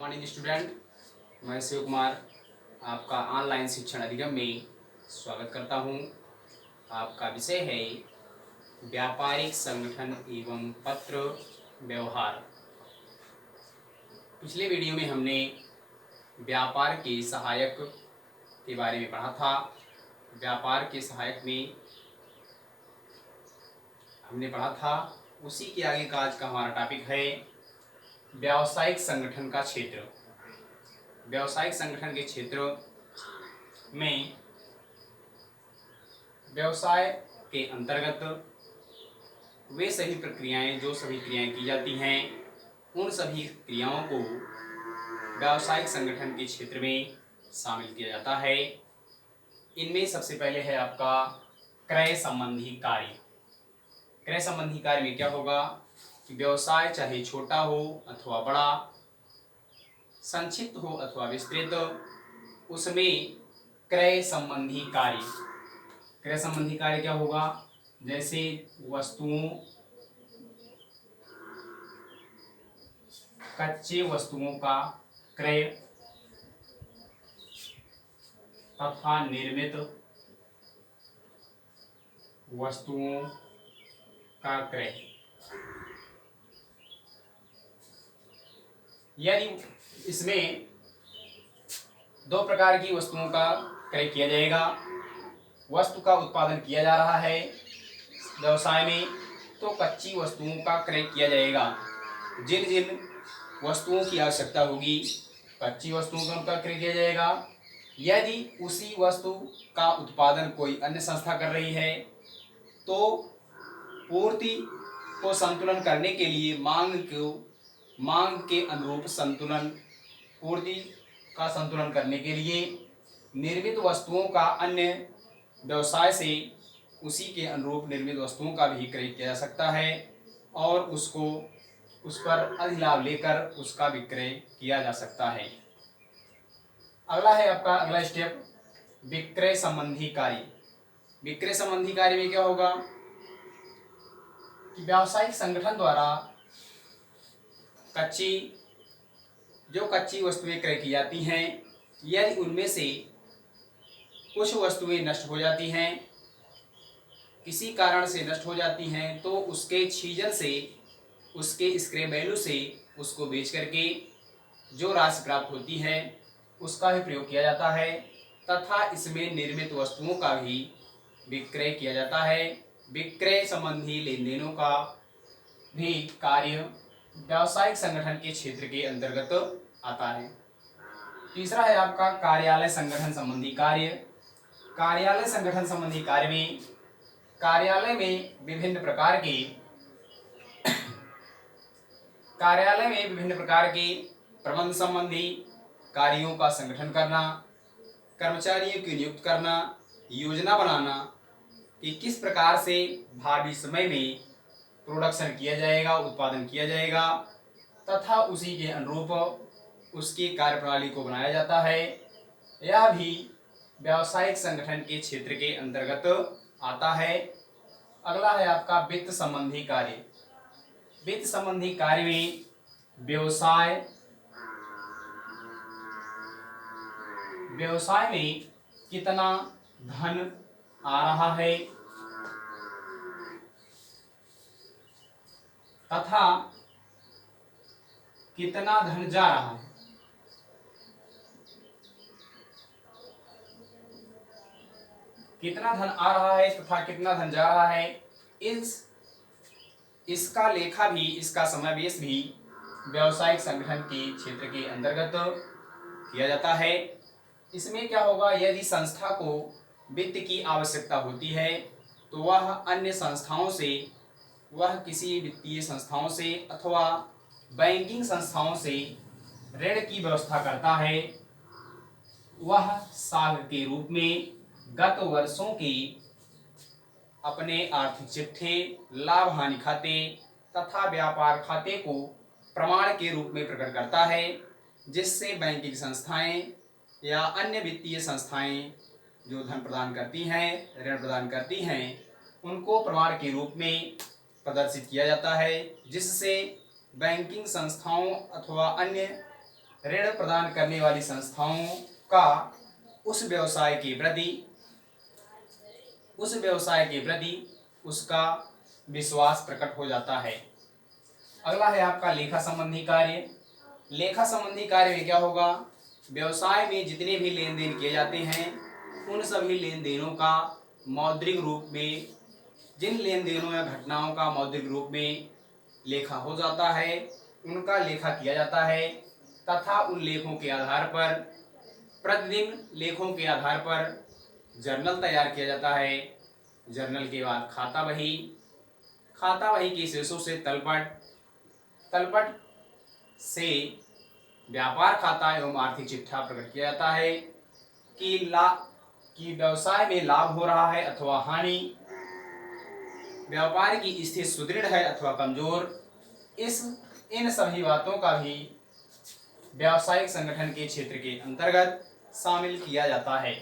Morning student, मैं शिव कुमार आपका online शिक्षण अधिगम में स्वागत करता हूं। आपका विषय है व्यापारिक संगठन एवं पत्र व्यवहार। पिछले वीडियो में हमने व्यापार के सहायक के बारे में पढ़ा था। व्यापार के सहायक में हमने पढ़ा था, उसी के आगे का आज का हमारा टॉपिक है व्यावसायिक संगठन का क्षेत्र। व्यावसायिक संगठन के क्षेत्र में व्यवसाय के अंतर्गत वे सभी प्रक्रियाएं जो सभी क्रियाएं की जाती हैं, उन सभी क्रियाओं को व्यावसायिक संगठन के क्षेत्र में शामिल किया जाता है। इनमें सबसे पहले है आपका क्रय संबंधी कार्य। क्रय संबंधी कार्य में क्या होगा कि व्यवसाय चाहे छोटा हो अथवा बड़ा, संक्षिप्त हो अथवा विस्तृत, उसमें क्रय संबंधी कार्य। क्रय संबंधी कार्य क्या होगा? जैसे वस्तुओं, कच्चे वस्तुओं का क्रय तथा निर्मित वस्तुओं का क्रय। यदि इसमें दो प्रकार की वस्तुओं का क्रय किया जाएगा। वस्तु का उत्पादन किया जा रहा है व्यवसाय में, तो कच्ची वस्तुओं का क्रय किया जाएगा। जिन जिन वस्तुओं की आवश्यकता होगी, कच्ची वस्तुओं का क्रय किया जाएगा। यदि उसी वस्तु का उत्पादन कोई अन्य संस्था कर रही है, तो पूर्ति को संतुलन करने के लिए मांग के अनुरूप संतुलन, पूर्ति का संतुलन करने के लिए निर्मित वस्तुओं का अन्य व्यवसाय से उसी के अनुरूप निर्मित वस्तुओं का भी क्रय किया जा सकता है और उस पर अधिलाभ लेकर उसका विक्रय किया जा सकता है। अगला है आपका अगला स्टेप विक्रय संबंधी कार्य। विक्रय संबंधी कार्य में क्या होगा कि व्यावसायिक संगठन द्वारा कच्ची वस्तुएं क्रय की जाती हैं, यदि उनमें से कुछ वस्तुएं नष्ट हो जाती हैं, किसी कारण से नष्ट हो जाती हैं, तो उसके छीजन से, उसके स्क्रैप वैल्यू से उसको बेच करके जो राशि प्राप्त होती है उसका भी प्रयोग किया जाता है तथा इसमें निर्मित वस्तुओं का भी विक्रय किया जाता है। विक्रय संबंधी लेन देनों का भी कार्य व्यावसायिक संगठन के क्षेत्र के अंतर्गत आता है। तीसरा है आपका कार्यालय संगठन संबंधी कार्य। कार्यालय संगठन संबंधी कार्य में कार्यालय में विभिन्न प्रकार के प्रबंध संबंधी कार्यों का संगठन करना, कर्मचारियों की नियुक्त करना, योजना बनाना कि किस प्रकार से भावी समय में प्रोडक्शन किया जाएगा, उत्पादन किया जाएगा तथा उसी के अनुरूप उसकी कार्यप्रणाली को बनाया जाता है। यह भी व्यावसायिक संगठन के क्षेत्र के अंतर्गत आता है। अगला है आपका वित्त संबंधी कार्य। वित्त संबंधी कार्य में व्यवसाय में कितना धन आ रहा है तथा कितना धन जा रहा है, कितना धन आ रहा है तथा कितना धन जा रहा है, इसका लेखा भी, इसका समावेश भी व्यावसायिक संगठन के क्षेत्र के अंतर्गत किया जाता है। इसमें क्या होगा, यदि संस्था को वित्त की आवश्यकता होती है तो वह किसी वित्तीय संस्थाओं से अथवा बैंकिंग संस्थाओं से ऋण की व्यवस्था करता है। वह साख के रूप में गत वर्षों की अपने आर्थिक चिट्ठे, लाभ हानि खाते तथा व्यापार खाते को प्रमाण के रूप में प्रकट करता है, जिससे बैंकिंग संस्थाएं या अन्य वित्तीय संस्थाएं जो धन प्रदान करती हैं, ऋण प्रदान करती हैं, उनको प्रमाण के रूप में प्रदर्शित किया जाता है, जिससे बैंकिंग संस्थाओं अथवा अन्य ऋण प्रदान करने वाली संस्थाओं का उस व्यवसाय के प्रति उसका विश्वास प्रकट हो जाता है। अगला है आपका लेखा संबंधी कार्य। लेखा संबंधी कार्य में क्या होगा, व्यवसाय में जितने भी लेन देन किए जाते हैं उन सभी लेन देनों का मौद्रिक रूप में, जिन लेन देनों या घटनाओं का मौद्रिक रूप में लेखा हो जाता है उनका लेखा किया जाता है तथा उन लेखों के आधार पर प्रतिदिन लेखों के आधार पर जर्नल तैयार किया जाता है। जर्नल के बाद खाता बही, खाता बही के शेषों से तलपट, तलपट से व्यापार खाता एवं आर्थिक चिट्ठा प्रकट किया जाता है कि व्यवसाय में लाभ हो रहा है अथवा हानि, व्यापार की स्थिति सुदृढ़ है अथवा कमजोर। इन सभी बातों का भी व्यावसायिक संगठन के क्षेत्र के अंतर्गत शामिल किया जाता है।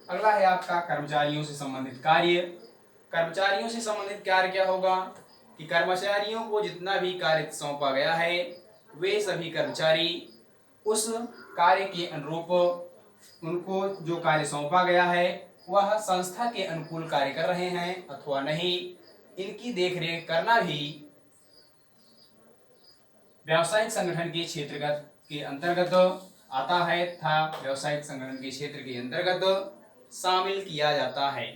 अगला है आपका कर्मचारियों से संबंधित कार्य। कर्मचारियों से संबंधित कार्य क्या होगा कि कर्मचारियों को जितना भी कार्य सौंपा गया है वे सभी कर्मचारी उस कार्य के अनुरूप, उनको जो कार्य सौंपा गया है वह संस्था के अनुकूल कार्य कर रहे हैं अथवा नहीं, इनकी देखरेख करना भी व्यावसायिक संगठन के क्षेत्र के अंतर्गत आता है तथा व्यावसायिक संगठन के क्षेत्र के अंतर्गत शामिल किया जाता है।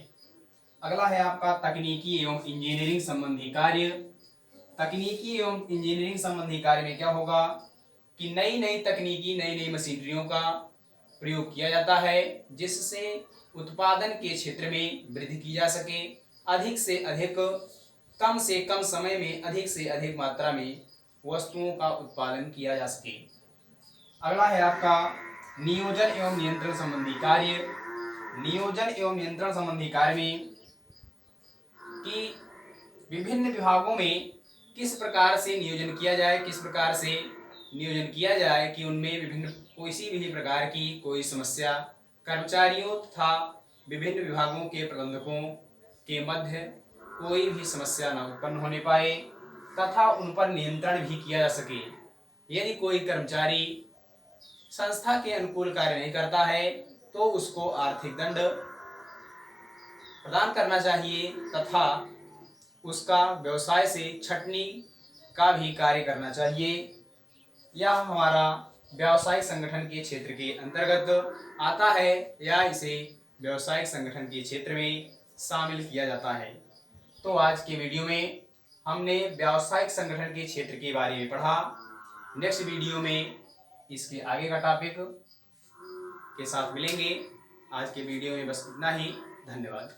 अगला है आपका तकनीकी एवं इंजीनियरिंग संबंधी कार्य। तकनीकी एवं इंजीनियरिंग संबंधी कार्य में क्या होगा कि नई नई तकनीकी, नई नई मशीनरियों का प्रयोग किया जाता है जिससे उत्पादन के क्षेत्र में वृद्धि की जा सके, अधिक से अधिक, कम से कम समय में अधिक से अधिक मात्रा में वस्तुओं का उत्पादन किया जा सके। अगला है आपका नियोजन एवं नियंत्रण संबंधी कार्य। नियोजन एवं नियंत्रण संबंधी कार्य में कि विभिन्न विभागों में किस प्रकार से नियोजन किया जाए, किस प्रकार से नियोजन किया जाए कि उनमें विभिन्न किसी भी प्रकार की कोई समस्या कर्मचारियों तथा विभिन्न विभागों के प्रबंधकों के मध्य कोई भी समस्या न उत्पन्न होने पाए तथा उन पर नियंत्रण भी किया जा सके। यदि कोई कर्मचारी संस्था के अनुकूल कार्य नहीं करता है तो उसको आर्थिक दंड प्रदान करना चाहिए तथा उसका व्यवसाय से छटनी का भी कार्य करना चाहिए। यह हमारा व्यावसायिक संगठन के क्षेत्र के अंतर्गत आता है या इसे व्यावसायिक संगठन के क्षेत्र में शामिल किया जाता है। तो आज के वीडियो में हमने व्यावसायिक संगठन के क्षेत्र के बारे में पढ़ा। नेक्स्ट वीडियो में इसके आगे का टॉपिक के साथ मिलेंगे। आज के वीडियो में बस इतना ही। धन्यवाद।